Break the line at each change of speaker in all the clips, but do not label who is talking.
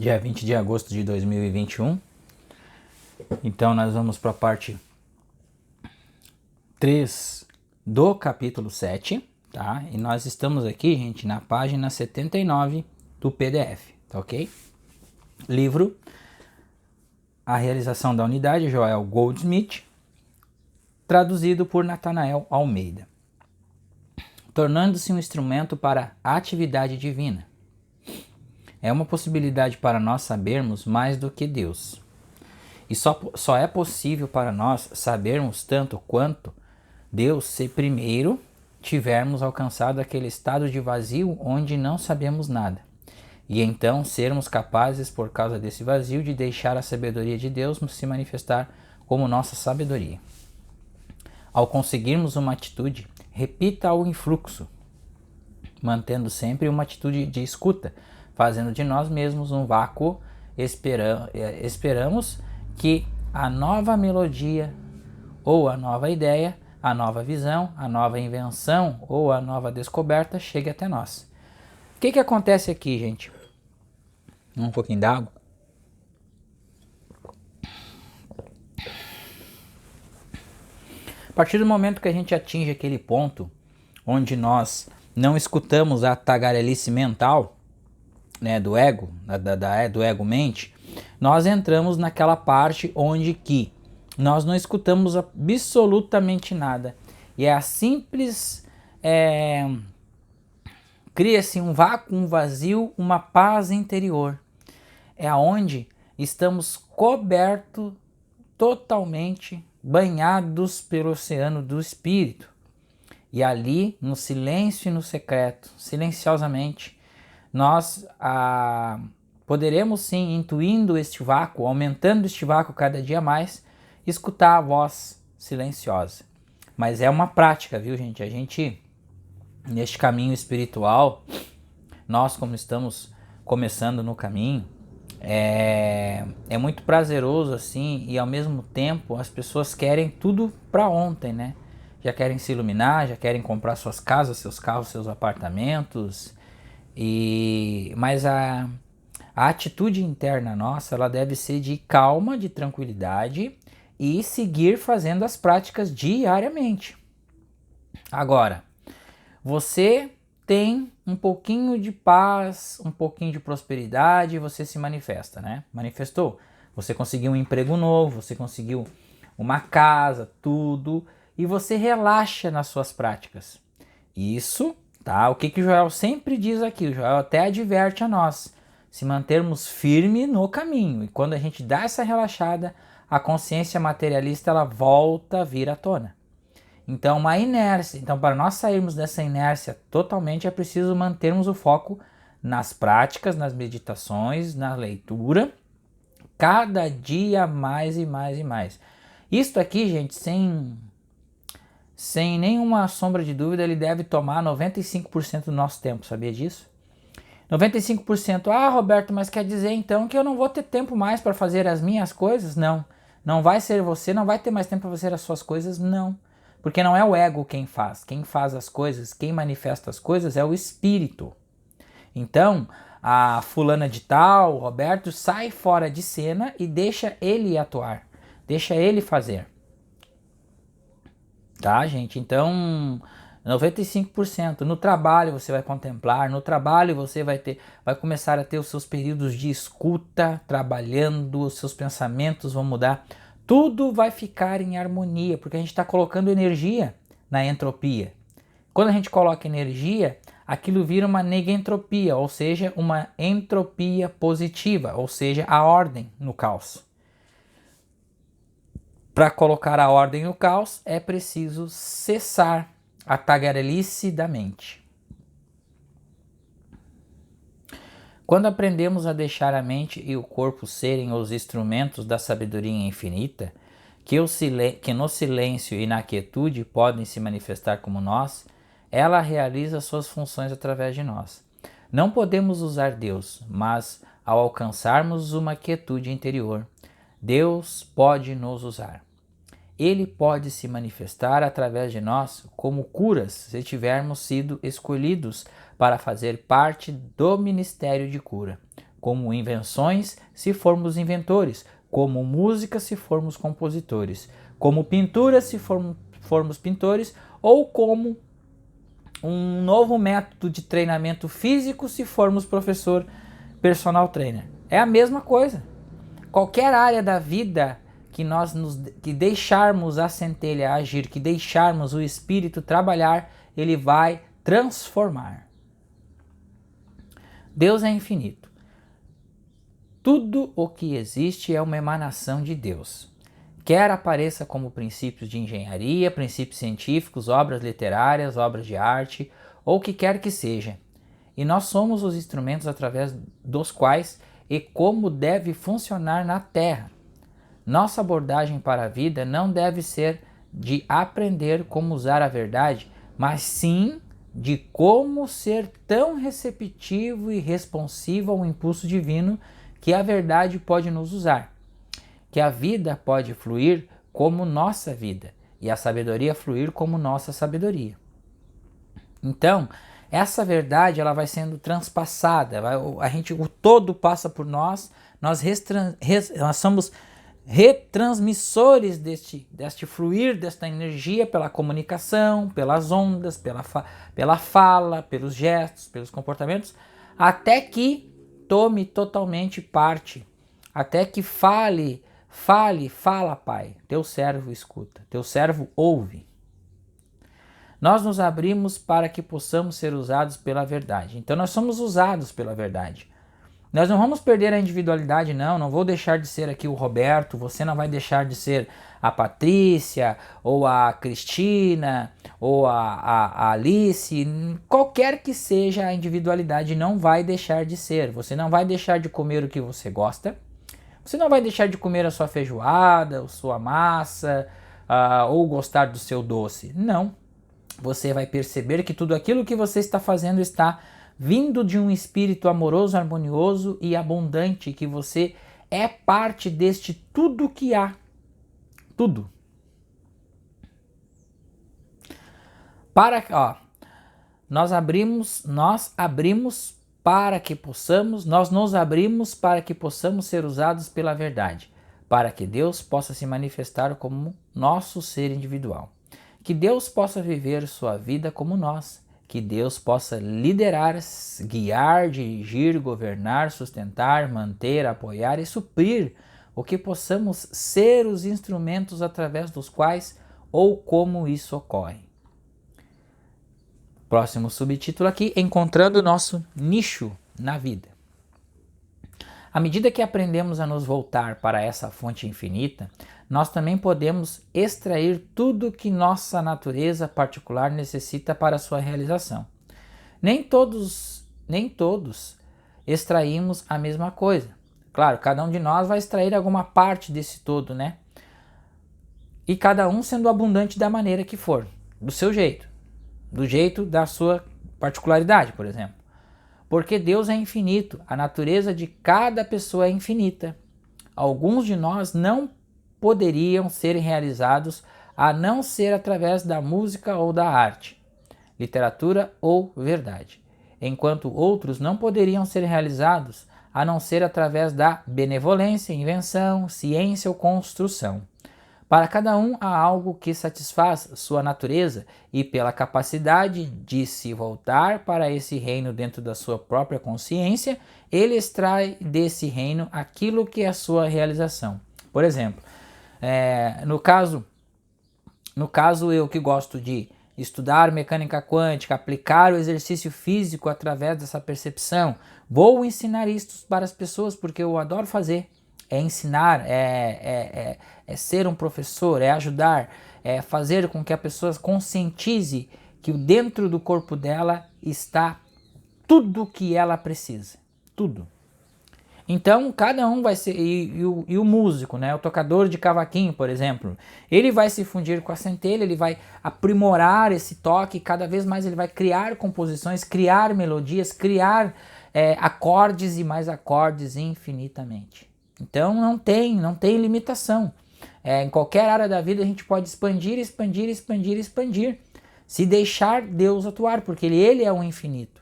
dia 20 de agosto de 2021. Então nós vamos para a parte 3 do capítulo 7, tá? E nós estamos aqui, gente, na página 79 do PDF, tá ok? Livro A Realização da Unidade, Joel Goldsmith, traduzido por Natanael Almeida. Tornando-se um instrumento para a atividade divina. É uma possibilidade para nós sabermos mais do que Deus. E só é possível para nós sabermos tanto quanto Deus se primeiro tivermos alcançado aquele estado de vazio onde não sabemos nada. E então sermos capazes, por causa desse vazio, de deixar a sabedoria de Deus se manifestar como nossa sabedoria. Ao conseguirmos uma atitude, repita o influxo, mantendo sempre uma atitude de escuta, fazendo de nós mesmos um vácuo. Esperamos que a nova melodia ou a nova ideia, a nova visão, a nova invenção ou a nova descoberta chegue até nós. O que acontece aqui, gente? Um pouquinho d'água. A partir do momento que a gente atinge aquele ponto onde nós não escutamos a tagarelice mental, né, do ego, do ego-mente, nós entramos naquela parte onde que nós não escutamos absolutamente nada. E é a simples... cria-se um vácuo, um vazio, uma paz interior. É aonde estamos cobertos, totalmente banhados pelo oceano do Espírito. E ali, no silêncio e no secreto, silenciosamente, nós poderemos sim, intuindo este vácuo, aumentando este vácuo cada dia mais, escutar a voz silenciosa. Mas é uma prática, viu, gente? A gente, neste caminho espiritual, nós como estamos começando no caminho, é muito prazeroso assim, e ao mesmo tempo as pessoas querem tudo para ontem, né? Já querem se iluminar, já querem comprar suas casas, seus carros, seus apartamentos. Mas a atitude interna nossa, ela deve ser de calma, de tranquilidade e seguir fazendo as práticas diariamente. Agora, você tem um pouquinho de paz, um pouquinho de prosperidade, você se manifesta, né? Manifestou. Você conseguiu um emprego novo, você conseguiu uma casa, tudo, e você relaxa nas suas práticas. Isso, tá? O que o Joel sempre diz aqui, o Joel até adverte a nós, se mantermos firme no caminho. E quando a gente dá essa relaxada, a consciência materialista ela volta a vir à tona. Então, uma inércia. Então, para nós sairmos dessa inércia totalmente, é preciso mantermos o foco nas práticas, nas meditações, na leitura, cada dia mais e mais e mais. Isto aqui, gente, sem nenhuma sombra de dúvida, ele deve tomar 95% do nosso tempo, sabia disso? 95%. Ah, Roberto, mas quer dizer então que eu não vou ter tempo mais para fazer as minhas coisas? Não. Não vai ser você, não vai ter mais tempo para fazer as suas coisas? Não. Porque não é o ego quem faz. Quem faz as coisas, quem manifesta as coisas é o espírito. Então, a fulana de tal, o Roberto, sai fora de cena e deixa ele atuar. Deixa ele fazer. Tá, gente? Então, 95%. No trabalho você vai contemplar, no trabalho você vai começar a ter os seus períodos de escuta, trabalhando, os seus pensamentos vão mudar. Tudo vai ficar em harmonia, porque a gente está colocando energia na entropia. Quando a gente coloca energia, aquilo vira uma negentropia, ou seja, uma entropia positiva, ou seja, a ordem no caos. Para colocar a ordem no caos, é preciso cessar a tagarelice da mente. Quando aprendemos a deixar a mente e o corpo serem os instrumentos da sabedoria infinita, que no silêncio e na quietude podem se manifestar como nós, ela realiza suas funções através de nós. Não podemos usar Deus, mas ao alcançarmos uma quietude interior, Deus pode nos usar. Ele pode se manifestar através de nós como curas se tivermos sido escolhidos para fazer parte do ministério de cura. como invenções, se formos inventores, como música, se formos compositores, como pintura, se formos pintores, ou como um novo método de treinamento físico, se formos professor personal trainer. É a mesma coisa. Qualquer área da vida que deixarmos a centelha agir, que deixarmos o espírito trabalhar, ele vai transformar. Deus é infinito. Tudo o que existe é uma emanação de Deus. Quer apareça como princípios de engenharia, princípios científicos, obras literárias, obras de arte, ou o que quer que seja. E nós somos os instrumentos através dos quais e como deve funcionar na Terra. Nossa abordagem para a vida não deve ser de aprender como usar a verdade, mas sim de como ser tão receptivo e responsivo ao impulso divino que a verdade pode nos usar, que a vida pode fluir como nossa vida e a sabedoria fluir como nossa sabedoria. Então, essa verdade ela vai sendo transpassada, o todo passa por nós, nós somos retransmissores deste fluir, desta energia pela comunicação, pelas ondas, pela fala, pelos gestos, pelos comportamentos, até que tome totalmente parte, até que fala, Pai, teu servo escuta, teu servo ouve. Nós nos abrimos para que possamos ser usados pela verdade. Então nós somos usados pela verdade. Nós não vamos perder a individualidade, não vou deixar de ser aqui o Roberto, você não vai deixar de ser a Patrícia, ou a Cristina, ou a Alice, qualquer que seja a individualidade não vai deixar de ser. Você não vai deixar de comer o que você gosta, você não vai deixar de comer a sua feijoada, a sua massa, ou gostar do seu doce. Não. Você vai perceber que tudo aquilo que você está fazendo está vindo de um espírito amoroso, harmonioso e abundante, que você é parte deste tudo que há. Tudo. Nós nos abrimos para que possamos ser usados pela verdade, para que Deus possa se manifestar como nosso ser individual. Que Deus possa viver sua vida como nós, que Deus possa liderar, guiar, dirigir, governar, sustentar, manter, apoiar e suprir o que possamos ser os instrumentos através dos quais ou como isso ocorre. Próximo subtítulo aqui, encontrando o nosso nicho na vida. À medida que aprendemos a nos voltar para essa fonte infinita, nós também podemos extrair tudo que nossa natureza particular necessita para sua realização. Nem todos extraímos a mesma coisa. Claro, cada um de nós vai extrair alguma parte desse todo, né? E cada um sendo abundante da maneira que for, do seu jeito, do jeito da sua particularidade, por exemplo. Porque Deus é infinito, a natureza de cada pessoa é infinita. Alguns de nós não poderiam ser realizados a não ser através da música ou da arte, literatura ou verdade, enquanto outros não poderiam ser realizados a não ser através da benevolência, invenção, ciência ou construção. Para cada um há algo que satisfaz sua natureza e pela capacidade de se voltar para esse reino dentro da sua própria consciência, ele extrai desse reino aquilo que é a sua realização. Por exemplo, no caso eu que gosto de estudar mecânica quântica, aplicar o exercício físico através dessa percepção, vou ensinar isso para as pessoas porque eu adoro fazer. É ensinar, é ser um professor, é ajudar, é fazer com que a pessoa conscientize que dentro do corpo dela está tudo o que ela precisa, tudo. Então cada um vai ser, e o músico, né, o tocador de cavaquinho, por exemplo, ele vai se fundir com a centelha, ele vai aprimorar esse toque, cada vez mais ele vai criar composições, criar melodias, criar acordes e mais acordes infinitamente. Então não tem limitação. Em qualquer área da vida a gente pode expandir, se deixar Deus atuar, porque ele é o infinito.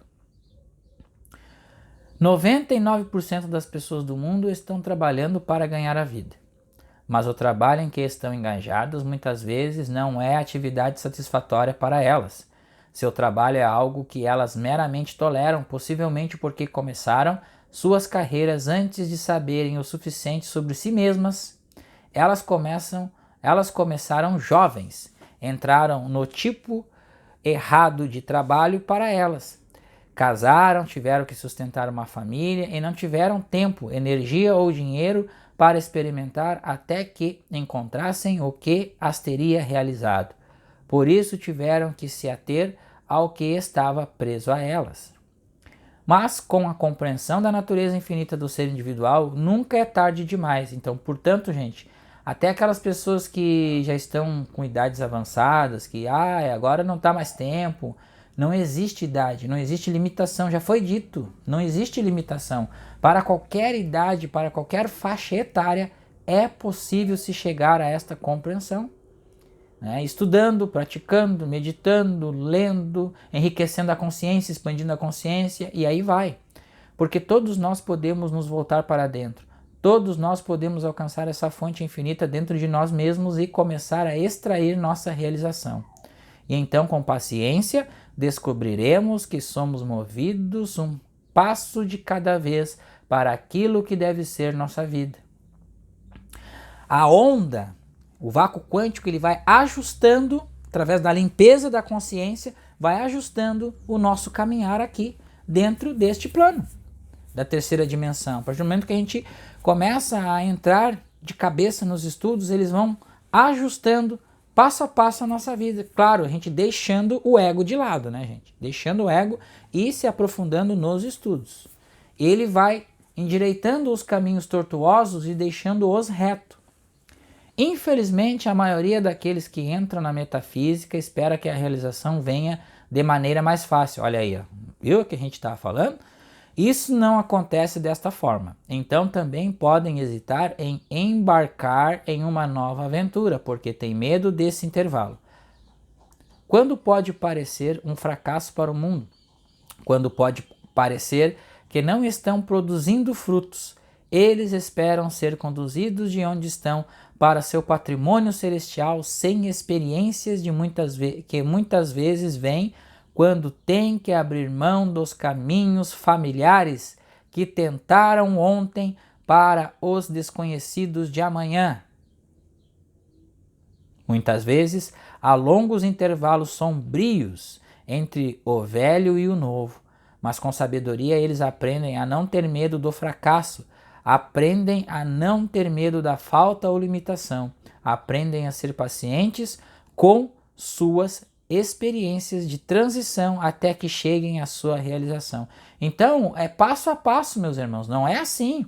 99% das pessoas do mundo estão trabalhando para ganhar a vida. Mas o trabalho em que estão engajados muitas vezes não é atividade satisfatória para elas. Seu trabalho é algo que elas meramente toleram, possivelmente porque começaram suas carreiras antes de saberem o suficiente sobre si mesmas. Elas começaram jovens, entraram no tipo errado de trabalho para elas. Casaram, tiveram que sustentar uma família e não tiveram tempo, energia ou dinheiro para experimentar até que encontrassem o que as teria realizado. Por isso tiveram que se ater ao que estava preso a elas. Mas com a compreensão da natureza infinita do ser individual, nunca é tarde demais. Então, portanto, gente, até aquelas pessoas que já estão com idades avançadas, que agora não está mais tempo, não existe idade, não existe limitação, já foi dito, não existe limitação. Para qualquer idade, para qualquer faixa etária, é possível se chegar a esta compreensão. Estudando, praticando, meditando, lendo, enriquecendo a consciência, expandindo a consciência, e aí vai. Porque todos nós podemos nos voltar para dentro. Todos nós podemos alcançar essa fonte infinita dentro de nós mesmos e começar a extrair nossa realização. E então, com paciência, descobriremos que somos movidos um passo de cada vez para aquilo que deve ser nossa vida. A onda, o vácuo quântico, ele vai ajustando, através da limpeza da consciência, vai ajustando o nosso caminhar aqui dentro deste plano, da terceira dimensão. A partir do momento que a gente começa a entrar de cabeça nos estudos, eles vão ajustando passo a passo a nossa vida. Claro, a gente deixando o ego de lado, né, gente? Deixando o ego e se aprofundando nos estudos. Ele vai endireitando os caminhos tortuosos e deixando-os retos. Infelizmente, a maioria daqueles que entram na metafísica espera que a realização venha de maneira mais fácil. Olha aí, ó. Viu o que a gente estava falando? Isso não acontece desta forma. Então também podem hesitar em embarcar em uma nova aventura, porque tem medo desse intervalo. Quando pode parecer um fracasso para o mundo? Quando pode parecer que não estão produzindo frutos, eles esperam ser conduzidos de onde estão para seu patrimônio celestial sem experiências que muitas vezes vêm quando tem que abrir mão dos caminhos familiares que tentaram ontem para os desconhecidos de amanhã. Muitas vezes há longos intervalos sombrios entre o velho e o novo, mas com sabedoria eles aprendem a não ter medo do fracasso, aprendem a não ter medo da falta ou limitação, aprendem a ser pacientes com suas experiências de transição até que cheguem à sua realização. Então, é passo a passo, meus irmãos, não é assim.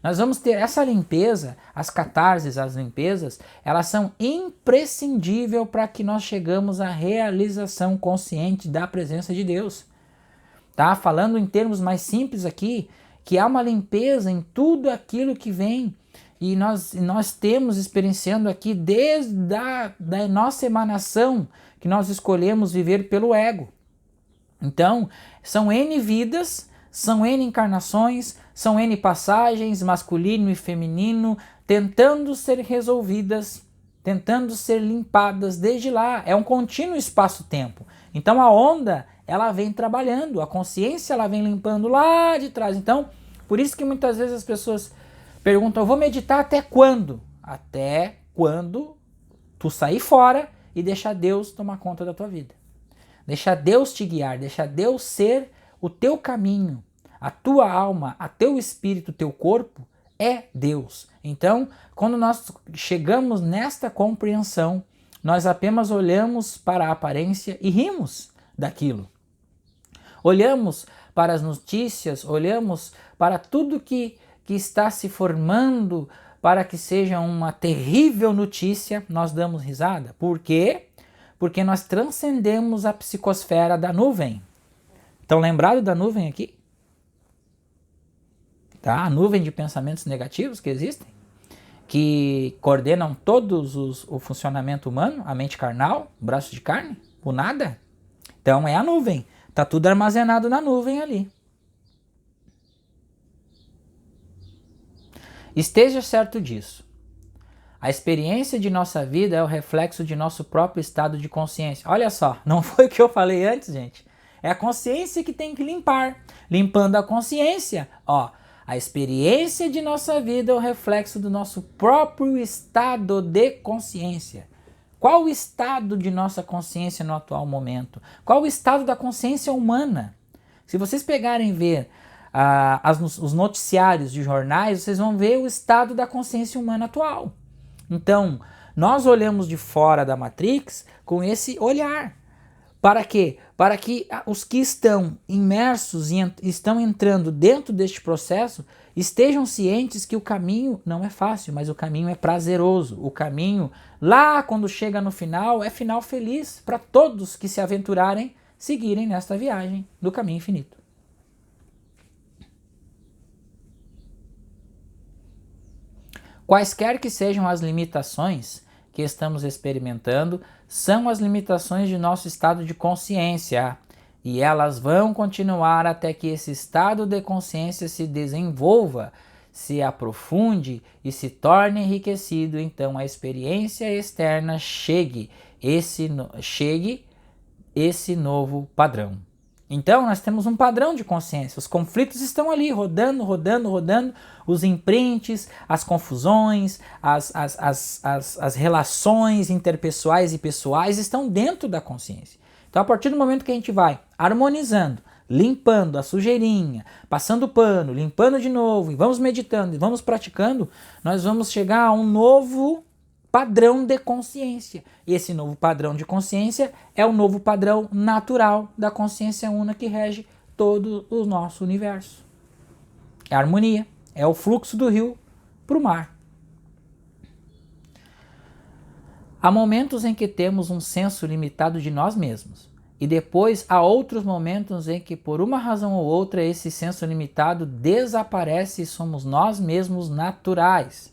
Nós vamos ter essa limpeza, as catarses, as limpezas, elas são imprescindíveis para que nós chegamos à realização consciente da presença de Deus. Tá? Falando em termos mais simples aqui, que há uma limpeza em tudo aquilo que vem e nós temos experienciando aqui desde da nossa emanação que nós escolhemos viver pelo ego. Então, são N vidas, são N encarnações, são N passagens, masculino e feminino, tentando ser resolvidas, tentando ser limpadas desde lá. É um contínuo espaço-tempo. Então a onda, ela vem trabalhando, a consciência ela vem limpando lá de trás. Então, por isso que muitas vezes as pessoas perguntam, eu vou meditar até quando? Até quando tu sair fora e deixar Deus tomar conta da tua vida. Deixar Deus te guiar, deixar Deus ser o teu caminho. A tua alma, a teu espírito, o teu corpo é Deus. Então, quando nós chegamos nesta compreensão, nós apenas olhamos para a aparência e rimos daquilo. Olhamos para as notícias, olhamos para tudo que está se formando para que seja uma terrível notícia, nós damos risada. Por quê? Porque nós transcendemos a psicosfera da nuvem. Estão lembrados da nuvem aqui? Tá? A nuvem de pensamentos negativos que existem, que coordenam todos o funcionamento humano, a mente carnal, o braço de carne, o nada. Então é a nuvem. Está tudo armazenado na nuvem ali. Esteja certo disso. A experiência de nossa vida é o reflexo de nosso próprio estado de consciência. Olha só, não foi o que eu falei antes, gente. É a consciência que tem que limpar. Limpando a consciência, ó, a experiência de nossa vida é o reflexo do nosso próprio estado de consciência. Qual o estado de nossa consciência no atual momento? Qual o estado da consciência humana? Se vocês pegarem e ver os noticiários de jornais, vocês vão ver o estado da consciência humana atual. Então, nós olhamos de fora da Matrix com esse olhar. Para quê? Para que os que estão imersos e estão entrando dentro deste processo estejam cientes que o caminho não é fácil, mas o caminho é prazeroso. O caminho, lá quando chega no final, é final feliz para todos que se aventurarem seguirem nesta viagem do caminho infinito. Quaisquer que sejam as limitações que estamos experimentando, são as limitações de nosso estado de consciência, e elas vão continuar até que esse estado de consciência se desenvolva, se aprofunde e se torne enriquecido. Então a experiência externa chegue esse novo padrão. Então nós temos um padrão de consciência, os conflitos estão ali rodando, os imprints, as confusões, as relações interpessoais e pessoais estão dentro da consciência. Então a partir do momento que a gente vai harmonizando, limpando a sujeirinha, passando pano, limpando de novo, e vamos meditando, e vamos praticando, nós vamos chegar a um novo padrão de consciência. E esse novo padrão de consciência é o novo padrão natural da consciência una que rege todo o nosso universo. É a harmonia, é o fluxo do rio para o mar. Há momentos em que temos um senso limitado de nós mesmos, e depois há outros momentos em que, por uma razão ou outra, esse senso limitado desaparece e somos nós mesmos naturais.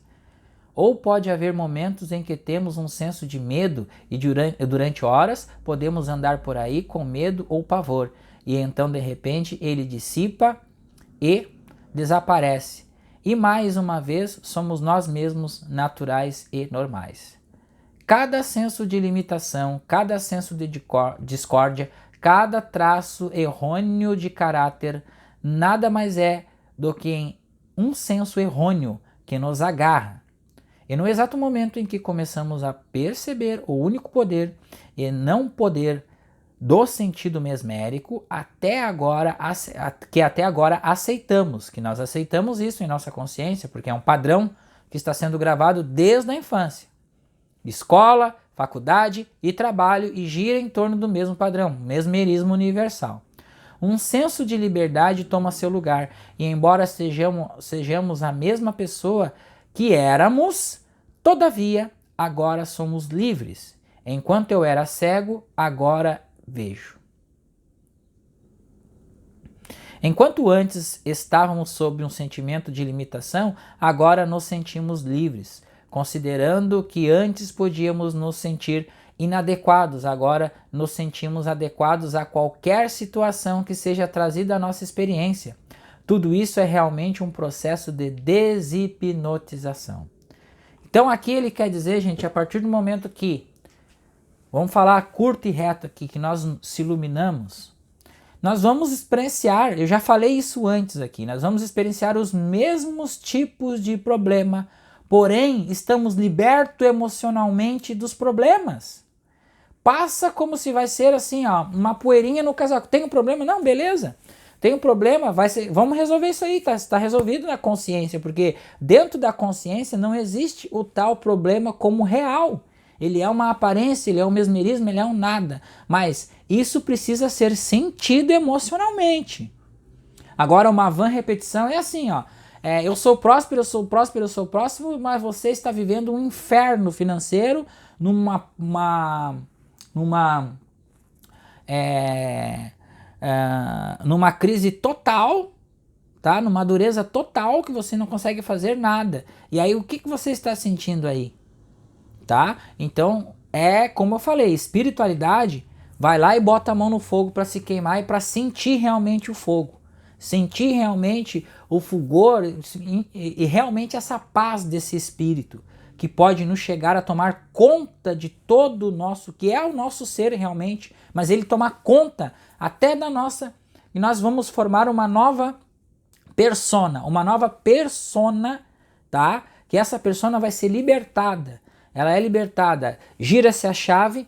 Ou pode haver momentos em que temos um senso de medo e durante horas podemos andar por aí com medo ou pavor. E então de repente ele dissipa e desaparece. E mais uma vez somos nós mesmos naturais e normais. Cada senso de limitação, cada senso de discórdia, cada traço errôneo de caráter nada mais é do que um senso errôneo que nos agarra. E no exato momento em que começamos a perceber o único poder e não poder do sentido mesmérico, que até agora aceitamos, que nós aceitamos isso em nossa consciência, porque é um padrão que está sendo gravado desde a infância. Escola, faculdade e trabalho e gira em torno do mesmo padrão, mesmerismo universal. Um senso de liberdade toma seu lugar e embora sejamos a mesma pessoa que éramos, todavia, agora somos livres. Enquanto eu era cego, agora vejo. Enquanto antes estávamos sob um sentimento de limitação, agora nos sentimos livres. Considerando que antes podíamos nos sentir inadequados, agora nos sentimos adequados a qualquer situação que seja trazida à nossa experiência. Tudo isso é realmente um processo de deshipnotização. Então aqui ele quer dizer, gente, a partir do momento que, vamos falar curto e reto aqui, que nós se iluminamos, nós vamos experienciar, eu já falei isso antes aqui, nós vamos experienciar os mesmos tipos de problema, porém estamos libertos emocionalmente dos problemas. Passa como se vai ser assim, ó, uma poeirinha no casaco. Tem um problema? Não, beleza. Tem um problema, vamos resolver isso aí, tá resolvido na consciência, porque dentro da consciência não existe o tal problema como real. Ele é uma aparência, ele é um mesmerismo, ele é um nada. Mas isso precisa ser sentido emocionalmente. Agora uma vã repetição é assim, ó. Eu sou próspero, eu sou próspero, eu sou próximo, mas você está vivendo um inferno financeiro numa crise total, tá? Numa dureza total que você não consegue fazer nada. E aí o que você está sentindo aí? Tá? Então como eu falei, espiritualidade vai lá e bota a mão no fogo para se queimar e para sentir realmente o fogo. sentir realmente o fulgor e realmente essa paz desse espírito que pode nos chegar a tomar conta de todo o nosso, que é o nosso ser realmente, mas ele tomar conta até da nossa, e nós vamos formar uma nova persona, tá? Que essa persona vai ser libertada. Ela é libertada, gira-se a chave,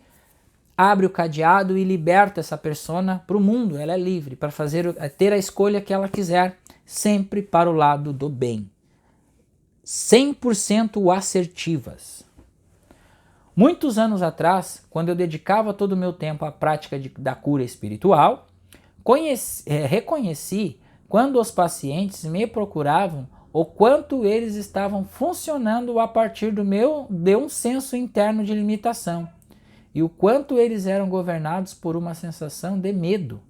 abre o cadeado e liberta essa persona para o mundo. Ela é livre para ter a escolha que ela quiser, sempre para o lado do bem. 100% assertivas. Muitos anos atrás, quando eu dedicava todo o meu tempo à prática da cura espiritual, reconheci quando os pacientes me procuravam o quanto eles estavam funcionando a partir de um senso interno de limitação e o quanto eles eram governados por uma sensação de medo.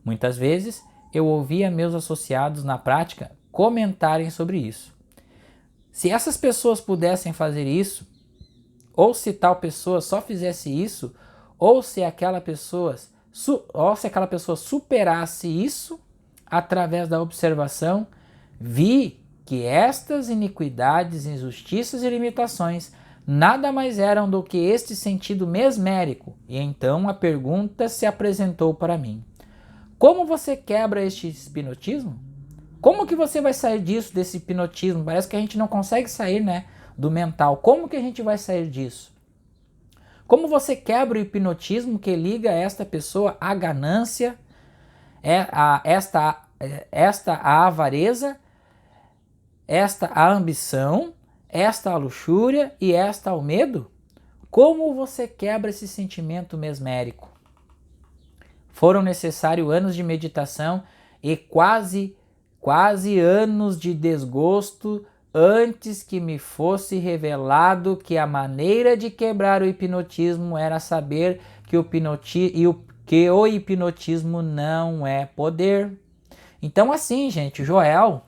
Muitas vezes eu ouvia meus associados na prática comentarem sobre isso. Se essas pessoas pudessem fazer isso, ou se tal pessoa só fizesse isso, ou se aquela pessoa superasse isso através da observação, vi que estas iniquidades, injustiças e limitações nada mais eram do que este sentido mesmérico. E então a pergunta se apresentou para mim: como você quebra este hipnotismo? Como que você vai sair disso, desse hipnotismo? Parece que a gente não consegue sair, né, do mental. Como que a gente vai sair disso? Como você quebra o hipnotismo que liga esta pessoa à ganância, esta à avareza, esta à ambição, esta à luxúria e esta ao medo? Como você quebra esse sentimento mesmérico? Foram necessários anos de meditação e quase anos de desgosto antes que me fosse revelado que a maneira de quebrar o hipnotismo era saber que o hipnotismo não é poder. Então assim, gente, Joel...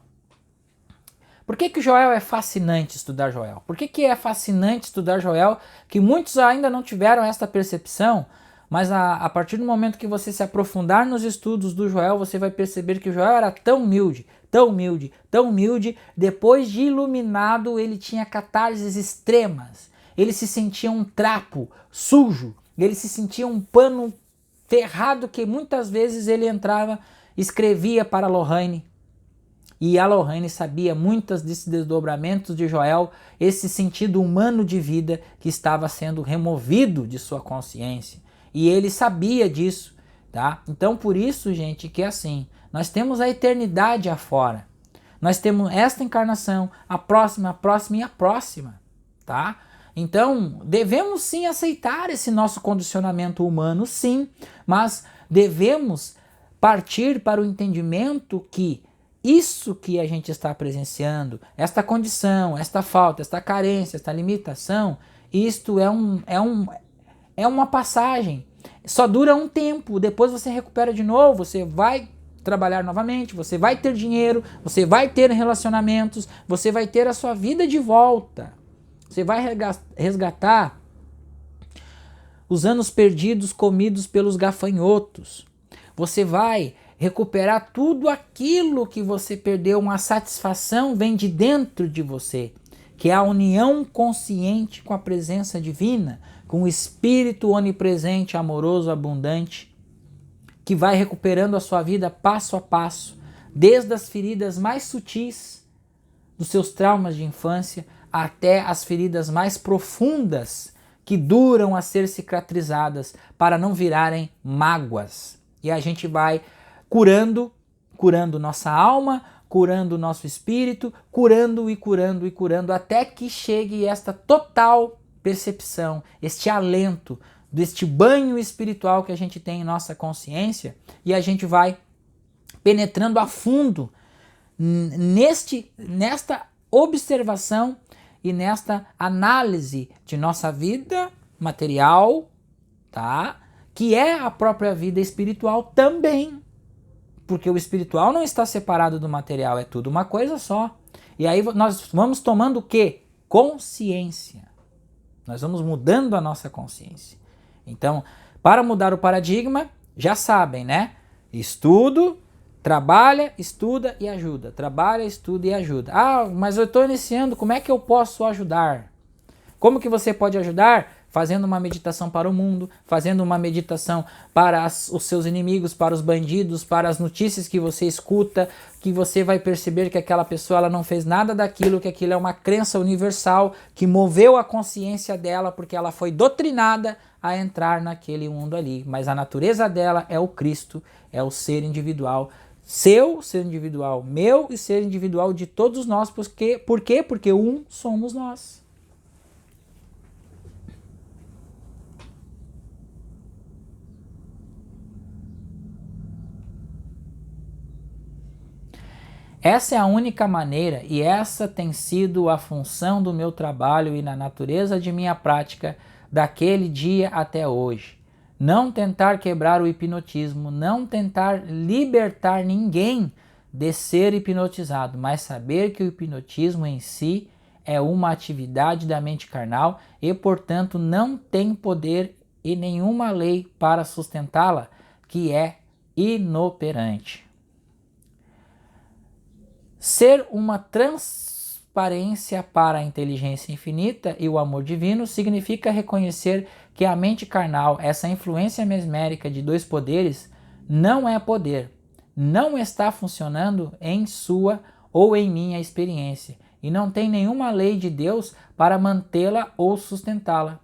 Por que Joel é fascinante estudar Joel? Por que é fascinante estudar Joel? Que muitos ainda não tiveram esta percepção, mas a partir do momento que você se aprofundar nos estudos do Joel, você vai perceber que Joel era tão humilde, tão humilde, tão humilde. Depois de iluminado, ele tinha catarses extremas. Ele se sentia um trapo sujo, ele se sentia um pano ferrado que muitas vezes ele entrava, escrevia para Lorraine. E a Lorraine sabia muitos desses desdobramentos de Joel, esse sentido humano de vida que estava sendo removido de sua consciência. E ele sabia disso, tá? Então por isso, gente, que assim, nós temos a eternidade afora. Nós temos esta encarnação, a próxima e a próxima, tá? Então devemos sim aceitar esse nosso condicionamento humano, sim, mas devemos partir para o entendimento que isso que a gente está presenciando, esta condição, esta falta, esta carência, esta limitação, isto é uma passagem. Só dura um tempo, depois você recupera de novo, você vai trabalhar novamente, você vai ter dinheiro, você vai ter relacionamentos, você vai ter a sua vida de volta. Você vai resgatar os anos perdidos comidos pelos gafanhotos. Você vai recuperar tudo aquilo que você perdeu. Uma satisfação vem de dentro de você, que é a união consciente com a presença divina, com o Espírito onipresente, amoroso, abundante, que vai recuperando a sua vida passo a passo, desde as feridas mais sutis dos seus traumas de infância até as feridas mais profundas que duram a ser cicatrizadas para não virarem mágoas. E a gente vai curando nossa alma, curando nosso espírito, curando até que chegue esta total percepção, este alento, deste banho espiritual que a gente tem em nossa consciência, e a gente vai penetrando a fundo nesta observação e nesta análise de nossa vida material, tá? Que é a própria vida espiritual também. Porque o espiritual não está separado do material, é tudo uma coisa só. E aí nós vamos tomando o quê? Consciência. Nós vamos mudando a nossa consciência. Então, para mudar o paradigma, já sabem, né? Estudo, Trabalha, estuda e ajuda. Trabalha, estuda e ajuda. Ah, mas eu estou iniciando, como é que eu posso ajudar? Como que você pode ajudar? Fazendo uma meditação para o mundo, fazendo uma meditação para os seus inimigos, para os bandidos, para as notícias que você escuta, que você vai perceber que aquela pessoa ela não fez nada daquilo, que aquilo é uma crença universal que moveu a consciência dela porque ela foi doutrinada a entrar naquele mundo ali. Mas a natureza dela é o Cristo, é o ser individual. Seu ser individual, meu e ser individual de todos nós. Por quê? Porque um somos nós. Essa é a única maneira e essa tem sido a função do meu trabalho e na natureza de minha prática daquele dia até hoje. Não tentar quebrar o hipnotismo, não tentar libertar ninguém de ser hipnotizado, mas saber que o hipnotismo em si é uma atividade da mente carnal e, portanto, não tem poder e nenhuma lei para sustentá-la, que é inoperante. Ser uma transparência para a inteligência infinita e o amor divino significa reconhecer que a mente carnal, essa influência mesmérica de dois poderes, não é poder, não está funcionando em sua ou em minha experiência e não tem nenhuma lei de Deus para mantê-la ou sustentá-la.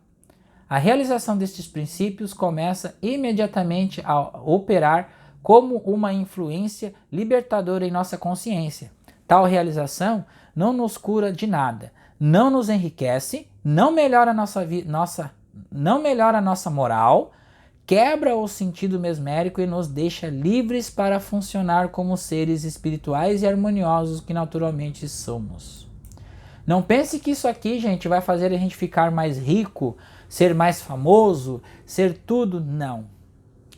A realização destes princípios começa imediatamente a operar como uma influência libertadora em nossa consciência. Tal realização não nos cura de nada, não nos enriquece, não melhora a nossa moral, quebra o sentido mesmérico e nos deixa livres para funcionar como seres espirituais e harmoniosos que naturalmente somos. Não pense que isso aqui, gente, vai fazer a gente ficar mais rico, ser mais famoso, ser tudo. Não.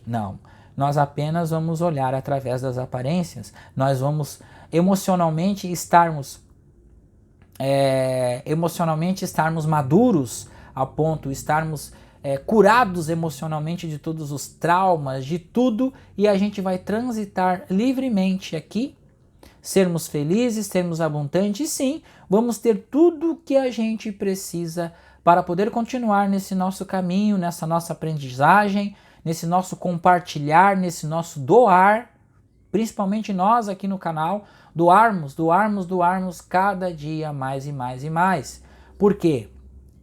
Não. Nós apenas vamos olhar através das aparências, nós vamos emocionalmente estarmos maduros a ponto de estarmos curados emocionalmente de todos os traumas, de tudo, e a gente vai transitar livremente aqui, sermos felizes, sermos abundantes, e sim, vamos ter tudo o que a gente precisa para poder continuar nesse nosso caminho, nessa nossa aprendizagem, nesse nosso compartilhar, nesse nosso doar, principalmente nós aqui no canal, doarmos cada dia mais e mais e mais. Por quê?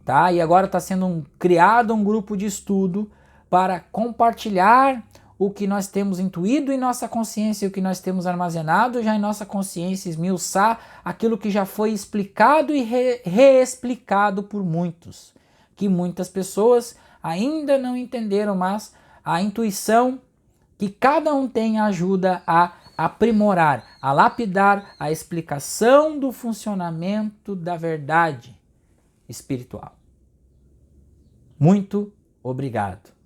Tá? E agora está sendo criado um grupo de estudo para compartilhar o que nós temos intuído em nossa consciência, o que nós temos armazenado já em nossa consciência, esmiuçar aquilo que já foi explicado e reexplicado por muitos, que muitas pessoas ainda não entenderam, mas a intuição que cada um tem ajuda a aprimorar, a lapidar a explicação do funcionamento da verdade espiritual. Muito obrigado.